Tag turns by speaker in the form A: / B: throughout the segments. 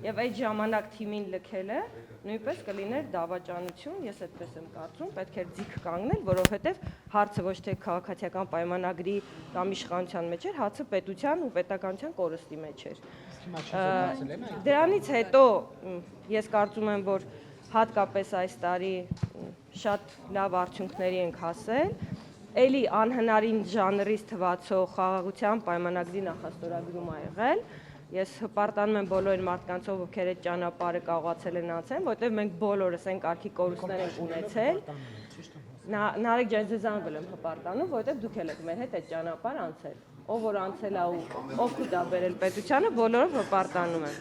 A: եւ այդ ժամանակ թիմին լքելը նույնպես կլիներ դավաճանություն, ես այդպես եմ կարծում, պետք է ձիգ կանգնել, որովհետեւ հարցը ոչ թե քաղաքացիական պայմանագրի կամ իշխանության մեջ էր, հարցը պետության ու պետականության կորստի մեջ էր։ Դրանից հետո ես կարծում եմ, որ հատկապես այս տարի շատ լավ արդյունքների ենք հասել, էլի անհնարին ժանրից թվացող խաղաղության պայմանագրի նախաստորագրում ա եղել, ես հպարտանում եմ բոլոր մարդկանցով, ովքեր այդ ճանապարհը կարողացել են անցնել, որովհետև մենք բոլորս այն կարգի կորուստներ ենք ունեցել, Նարեկ ջան, ձեզանվել եմ հպարտանում, որովհետև դուք եք մեր հետ այդ ճանապարհ անցել, ով որ անցել ա ու օգուտ ա բերել պետությանը, բոլորով հպարտանում եմ։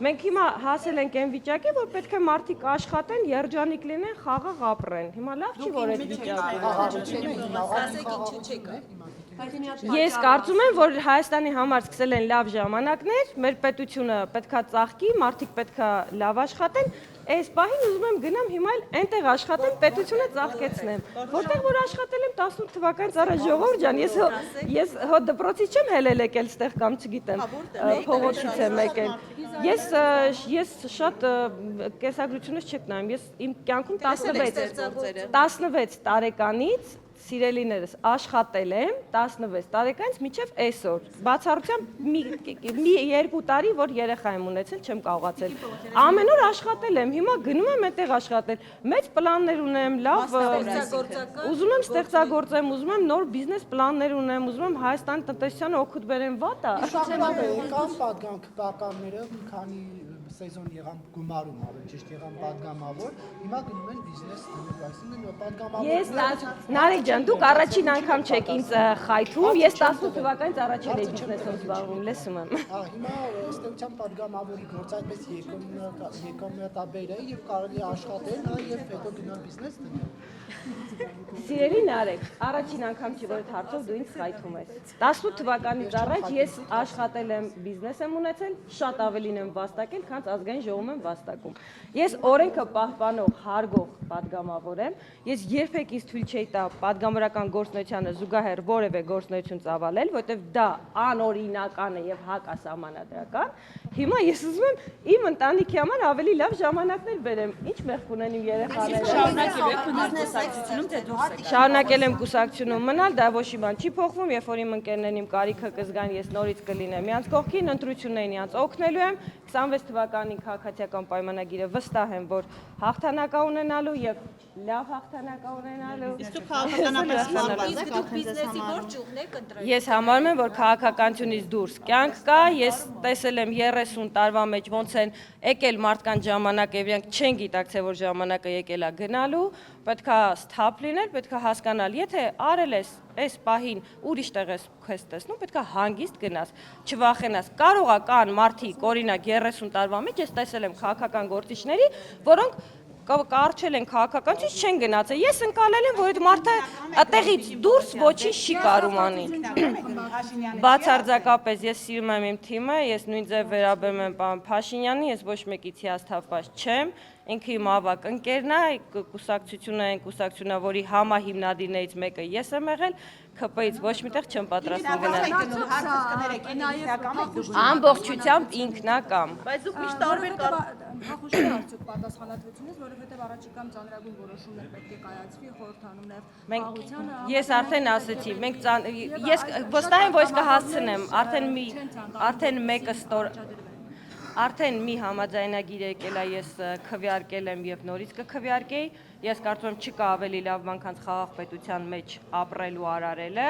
A: Մենք հիմա հասել ենք այն վիճակի, որ պետք է մարդիկ աշխատեն, երջանիկ լինեն, խաղաղ ապրեն։ Հիմա լավ չի, որ այդ վիճակը։ Ես կարծում եմ, որ Հայաստանի համար սկսել են լավ ժամանակներ, մեր պետությունը պետքա ծաղկի, մարդիկ պետքա լավ աշխատեն, այս պահին ուզում եմ գնամ հիմա էլ այնտեղ աշխատեմ, պետությունը ծաղկեցնեմ։ Որտեղ որ աշխատել եմ 18 թվականից առաջ, ժողովուրդ ջան, ես հո դպրոցից չեմ հելել եկել ստեղ կամ չգիտեմ, փողոցից եմ եկել։ Ես շատ կեսագրությունից չեք նայում, ես իմ կյանքում 16 տարեկանից սիրելիներս աշխատել եմ 16 տարեկանից մինչև այսօր, բացառությամբ մի 2 տարի, որ երեխա եմ ունեցել, չեմ կարողացել, ամեն օր աշխատել եմ, հիմա գնում եմ այդտեղ աշխատել, մեծ պլաններ ունեմ, լավ, ուզում եմ ստեղծագործեմ, ուզում եմ նոր բիզնես պլաններ ունեմ, ուզում եմ Հայաստանի տնտեսությանը օգուտ բերեմ, վատ ա։
B: Կան պատկանները, մի քանի սեզոն եղան գումարում, ավելի ճիշտ եղան պատգամավոր, հիմա գնում են բիզնես դնել, այսինքն պատգամավոր։
A: Նարեկ ջան, դուք առաջին անգամ չեք ինձ խայթում, ես 18 թվականից առաջել էի բիզնեսով զբաղվում, լսում եմ։
B: Հիմա ըստեյության պատգամավորի գործ այդպես եկամտաբեր է եւ կարելի է աշխատել եւ հետո գնալ բիզնես դնել։
A: Սիրելի Նարեկ, առաջին անգամ չի, որ այդ հարցով դու ինձ խայթում ես։ 18 թվականից առաջ ես աշխատել եմ, բիզնես եմ ունեցել, շատ ավելին եմ վաստակել, քան ազգային ժողովում եմ վաստակում։ Ես օրենքը պահպանող, հարգող պատգամավոր եմ, ես երբեք ինձ թույլ չէի տա պատգամավորական գործունեությանը զուգահեռ որևէ գործունեություն ծավալել, որովհետև դա անօրինական է եւ հակասահմանադրական։ Հիմա ես ուզում եմ իմ ընտանիքի համար ավելի լավ ժամանակներ բերեմ։ Ինչ մեղք ունեն իմ երեխաները։ Շարունակել եմ կուսակցությունում մնալ, դա ոչ մի բան չի փոխվում, երբ որ իմ ընկերներն իմ կարիքը կզգան, ես նորից կլինեմ իրանց կողքին, ընտրություններին իրանց օգնելու եմ, 26 թվականի քաղաքացիական պայմանագիրը վստահ եմ, որ հաղթանակ ա ունենալու եւ լավ հաղթանակ ա ունենալու։
C: Իսկ դուք քաղաքականապես բիզնեսի ո՞ր ճյուղն եք ընտրել։
A: Ես համարում եմ, որ քաղաքականությունից դուրս կյանք կա, ես տեսել եմ 30 տարվա մեջ ոնց են եկել մարդկանց ժամանակ եւ իրանք չեն գիտակցել, որ ժամանակը եկել է գնալու, պետքա սթափ լինել, պետքա հասկանալ, եթե արել ես այս պահին ուրիշ տեղ ես տեսնում, պետքա հանգիստ գնաս, չվախենաս։ Կարող է կան մարդիկ, օրինակ 30 տարվա մեջ ես տեսել եմ քաղաքական գործիչների, որոնք կարճել են քաղաքականությունից չեն գնացել։ Ես ընկալել եմ, որ այդ մարդը այդտեղից դուրս ոչինչ չի կարում անի։ Բացարձակապես ես սիրում եմ իմ թիմը, ես նույն ձև վերաբերում եմ պարոն Փաշինյանին, ես ոչ մեկից հիասթափված չեմ, ինքը իմ ավակ ընկերն է, կուսակցությունը այն կուսակցությունն է, որի համահիմնադիրներից մեկը ես եմ եղել, ՔՊ-ից ոչ միտեղ չեմ պատրաստվում գնալ։ Ամբողջությամբ ինքնակամ։ Բայց դուք միշտ տարբեր
D: Հախուշի արդյոք պատասխանատվությունից, որովհետև առաջիկամ ծանրագույն որոշումներ պետք է կայացվի, խորհրդանում խաղաղությանը։
A: Ես արդեն ասեցի, ես վստահ եմ, որ ես կհասցնեմ, արդեն մի համաձայնագիր եկել է, ես քվեարկել եմ եւ նորից կքվեարկեի, ես կարծում եմ չկա ավելի լավ բան, քան խաղաղ պետության մեջ ապրելու արարելը,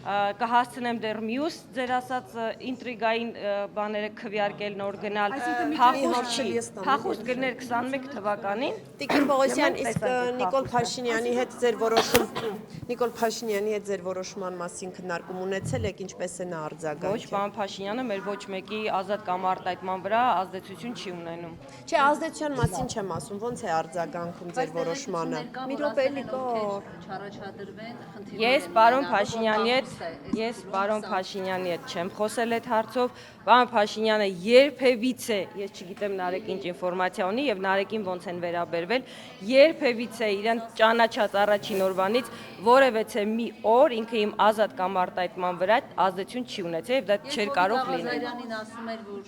A: կհասցնեմ դեռ մյուս ձեր ասած ինտրիգային բաները քվեարկել, նոր գնալ, փախուստ գներ 21 թվականին։
E: Տիկին Պողոսյան, իսկ Նիկոլ Փաշինյանի հետ ձեր որոշման մասին քննարկում ունեցել եք, ինչպես է նա արձագանքել։
A: Ոչ, պարոն Փաշինյանը մեր ոչ մեկի ազատ կամ արտահայտման վրա ազդեցություն չի ունենում։
E: Չէ, ազդեցության մասին չեմ ասում, ոնց է արձագանքում ձեր որոշմանը։ որոշմանը։ Մի րոպե լիկոր։
C: Չառաջադրվեն խնդիրներ։
A: Ես պարոն Փաշինյանի հետ չեմ խոսել այդ հարցով, պարոն Փաշինյանը երբևիցե, ես չգիտեմ Նարեկ ինչ ինֆորմացիա ունի եւ Նարեկին ոնց են վերաբերվել, երբևիցե իրեն ճանաչած առաջին օրվանից որևէ մի օր ինքը իմ ազատ կամ արտահայտման վրա ազդեցություն չի ունեցել եւ դա չէր կարող լինել։
C: Ղազարյանին ասում էր, որ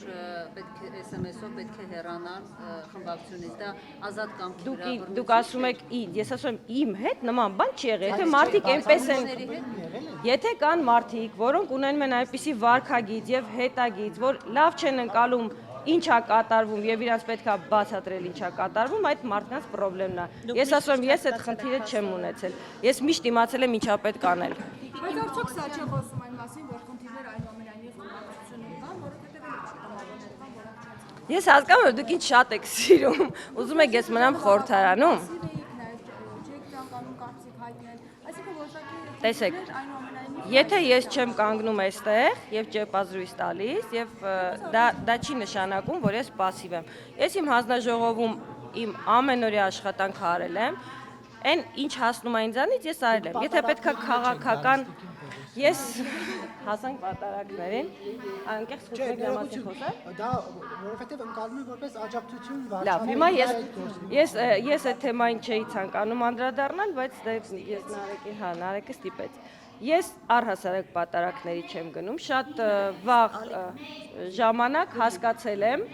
C: պետք է SMS-ով պետք է հեռանալ խմբակցությունից, դա ազատ կամքի վրա։
A: Դուք ասում եք, ես ասում եմ իմ հետ նման բան չի եղել, եթե մարդիկ այնպես են, եթե կան մարդիկ, որոնք ունենում են այնպիսի վարքագիծ եւ հետագիծ, որ լավ չեն ընկալում ինչա կատարվում եւ իրանց պետքա բացատրել ինչա կատարվում, այդ մարդկանց խնդիրն է։ Ես ասում եմ, ես այդ խնդիրը չեմ ունեցել։ Ես միշտ իմացել եմ ինչա պետք անել։
D: Բայց արդյոք սա չէ խոսում այն մասին, որ խնդիրներ այնուամենայնիվ խմբակցությունում կան, որովհետև այլ կան, որոնք չեն։
A: Ես հասկանում եմ, դուք ինձ շատ եք սիրում։ Ուզում եք ես մնամ խորհրդարանում։ Տեսեք, եթե ես չեմ կանգնում այստեղ եւ ճեպազրույց տալիս եւ դա չի նշանակում, որ ես пассив եմ։ Ես իմ հանձնաժողովում իմ ամենօրյա աշխատանքը արել եմ, այն ինչ հասնում է ինձանից ես արել եմ։ Եթե պետքա քաղաքական ես հասանք պատարակներին, անկեղծ խոսեք դրամատիկ խոսել։
B: Դա որովհետև ընկալում է որպես աջակցություն
A: Լավ, հիմա ես այդ թեմային չէի ցանկանում անդրադառնալ, բայց ես Նարեկը ստիպեց։ Ես առհասարակ պատարակների չեմ գնում, շատ վաղ ժամանակ հասկացել եմ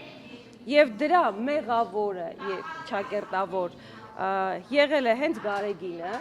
A: եւ դրա մեղավորը եւ ճակերտավոր եղել է հենց Գարեգինը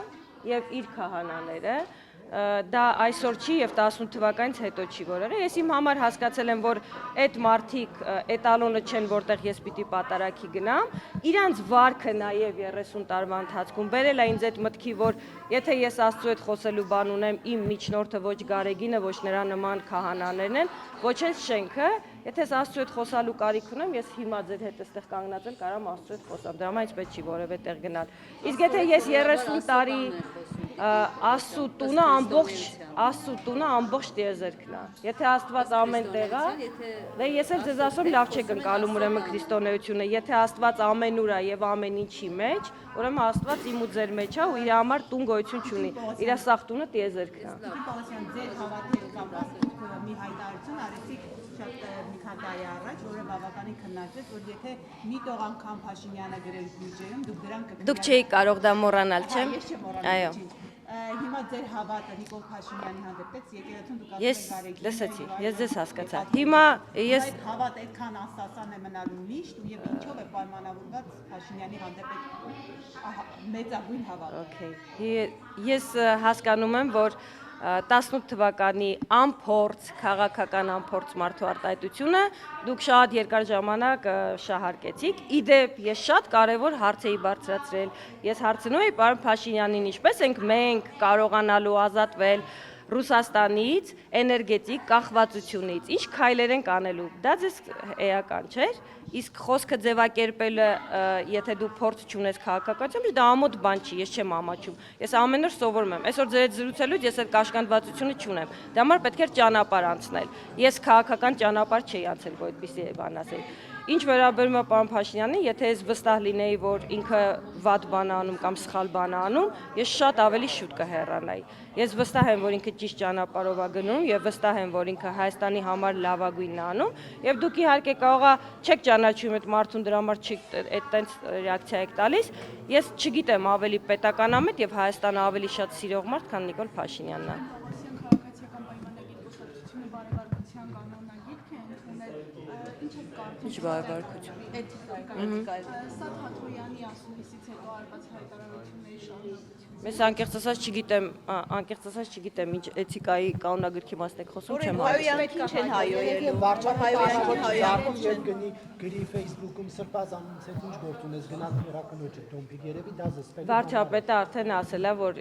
A: եւ իր քահանաները, դա այսօր չի եւ 18 թվականից հետո չի որ եղել։ Ես իմ համար հասկացել եմ, որ այդ մարդիկ էտալոնը չեն, որտեղ ես պիտի պատարակի գնամ, իրանց վարքը նաեւ 30 տարվա ընթացքում բերել է ինձ այդ մտքի, որ եթե ես Աստծո հետ խոսելու բան ունեմ, իմ միջնորդը ոչ Գարեգինը, ոչ նրա նման քահանաներն են, ոչ էլ շենքը, եթե ես Աստծո հետ խոսալու կարիք ունեմ, ես հիմա ձեր հետ այստեղ կանգնած եմ, կարամ Աստծո հետ խոսամ, դրամայից պետք չի որևէ տեղ գնալ։ Իսկ եթե ես 30 տարի Աստծո տունը ամբողջ տիեզերքն է։ Եթե Աստված ամեն տեղ է, դե ես էլ ձեզ ասում լավ չեք ընկալում ուրեմն քրիստոնեությունը, եթե Աստված ամենուր է եւ ամեն ինչի մեջ, ուրեմն Աստված իմ ու ձեր մեջ է ու իր համար տուն գոյություն չունի։ Իր սաղ տունը տիեզերքն է։
F: Պողոսյան ձեր հավատի կապված մի հայտարարություն արեցիք շատ մի քանի տարի առաջ, որը բավականին քննարկվեց, որ եթե մի տող անգամ Փաշինյանը գրել բյուջեում, դուք դրան կգնաք։
A: Դուք չէիք կարող դա մոռանալ, չէ՞։
F: Ես չեմ մոռանում։
A: Այո։
F: Հիմա ձեր հավատը Նիկոլ Փաշինյանի հանդեպ եկեղեցուն դուք
A: Ես լսեցի, ես ձեզ հասկացա։ Հիմա ես
F: այդ հավատը այդքան անսասան է մնալու միշտ ու եւ ինչով է պայմանավորված Փաշինյանի հանդեպ մեծագույն հավատը։
A: Okay։ Ես հասկանում եմ, որ 18 թվականի ամփորձ, քաղաքական ամփորձ մարդու արտահայտությունը դուք շատ երկար ժամանակ շահարկեցիք։ Իդեպ ես շատ կարևոր հարց էի բարձրացրել։ Ես հարցնում էի պարոն Փաշինյանին, ինչպես ենք մենք կարողանալու ազատվել Ռուսաստանից, էներգետիկ կախվածությունից, ինչ քայլեր ենք անելու։ Դա ձեզ էական չէր։ Իսկ խոսքը ձևակերպելը, եթե դու փորձ չունես քաղաքականությամբ, դա ամոթ բան չի, ես չեմ ամաչում։ Ես ամեն օր սովորում եմ։ Այսօր ձեր հետ զրուցելուց ես այդ կաշկանդվածությունը չունեմ։ Դա համար պետք էր ճանապարհ անցնել։ Ես քաղաքական ճանապարհ չէի անցել, որ այդպեսի բան ասեի։ Ինչ վերաբերում է պարոն Փաշինյանին, եթե ես վստահ լինեի, որ ինքը վատ բան է անում կամ սխալ բան է անում, ես շատ ավելի շուտ կհեռանայի։ Ես վստահ եմ, որ ինքը ճիշտ ճանապարհով է գնում եւ վստահ եմ, որ ինքը Հայաստանի համար լավագույնն է անում եւ դուք իհարկե կարողա չեք ճանաչում այդ մարդուն, դրա համար չեք այդտենց ռեակցիա եք տալիս։ Ես չգիտեմ ավելի պետականամետ եւ Հայաստանը ավելի շատ սիրող մարդ, քան Նիկոլ Փաշինյանն է։ Ինչ բարեբարքություն։
D: Սա Թաթոյանի ասումնիսից հետո արված հայտարարությունների շարունակություն։
A: Ես անկեղծ ասած չգիտեմ ինչ էթիկայի կանոնագրքի մասն եք խոսում, չեմ
E: Հայոյանքին չեն հայոյելու։ Հայոյանքին հայոյանքին
B: գրի Facebook-ում սրբազ անունից հետ ինչ գործ ունես գնալ հերակնոջը Տոմպիկ երևի դա զսպել։
A: Վարչապետը արդեն ասել է, որ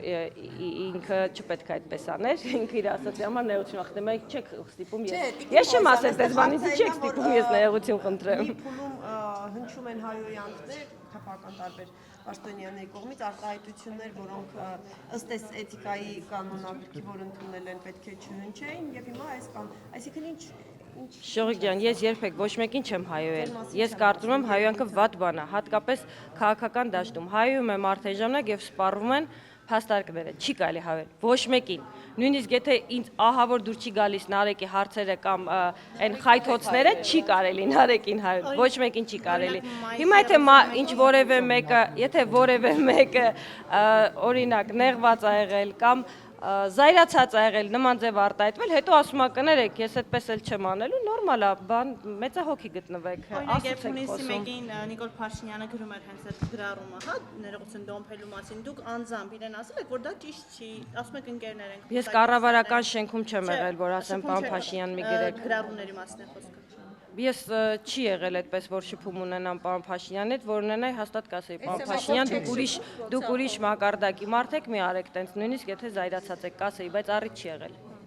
A: ինքը չպետք է այդպես աներ, ինքը իր ասացի համար նեղություն խնդրում է, չեք ստիպում ես։ Ես չեմ ասել, դες բանից չեք ստիպում ես նեղություն խնդրեմ։
E: Մի փուլում հնչում են հայոյանքներ, թափական տարբեր պաշտոնյաների կողմից արտահայտություններ, որոնք ըստ էս էթիկայի կանոնագրքի, որ ընդունել են, պետք է չհնչեին, եւ հիմա այս այսինքն
A: Շողիկ ջան, ես երբեք ոչ մեկին չեմ հայոյել։ Ես կարծում եմ հայոյանքը վատ բան է, հատկապես քաղաքական դաշտում։ Հայոյում է մարդը ժամանակ եւ սպառվում են փաստարկները, չի կարելի հայել ոչ մեկին։ Նույնիսկ եթե ինձ ահա որ դուր չի գալիս Նարեկի հարցերը կամ այն խայթոցները, չի կարելի Նարեկին հայել, ոչ մեկին չի կարելի։ Հիմա եթե որևէ մեկը օրինակ նեղված ա եղել կամ զայրացած ա եղել նման ձև արտահայտվել, հետո ասում ա կներեք, ես այդպես էլ չեմ անելու, նորմալ ա, բան մեծահոգի գտնվեք,
G: Օրինակ, երբ
A: ասացեք
G: հունիսի
A: խոսում։
G: 1-ին Նիկոլ Փաշինյանը գրում էր հենց այդ գրառումը, հա, ներողություն դոմփելու մասին, դուք անձամբ իրեն ասել եք, որ դա ճիշտ չի, ասում եք ընկերներ ենք։
A: Ես կառավարական շենքում չեմ եղել, որ ասեմ պարոն Փաշինյան մի գրեք։
G: Գրառումների մասին է խոսքը։
A: Ես չի եղել այդպես, որ շփում ունենամ պարոն Փաշինյանի հետ, որ ունենայի հաստատ կասեի պարոն Փաշինյան, դուք ուրիշ մակարդակի մարդ եք, մի արեք տենց, նույնիսկ եթե զայրացած եք, կասեի, բայց առիթ չի եղել։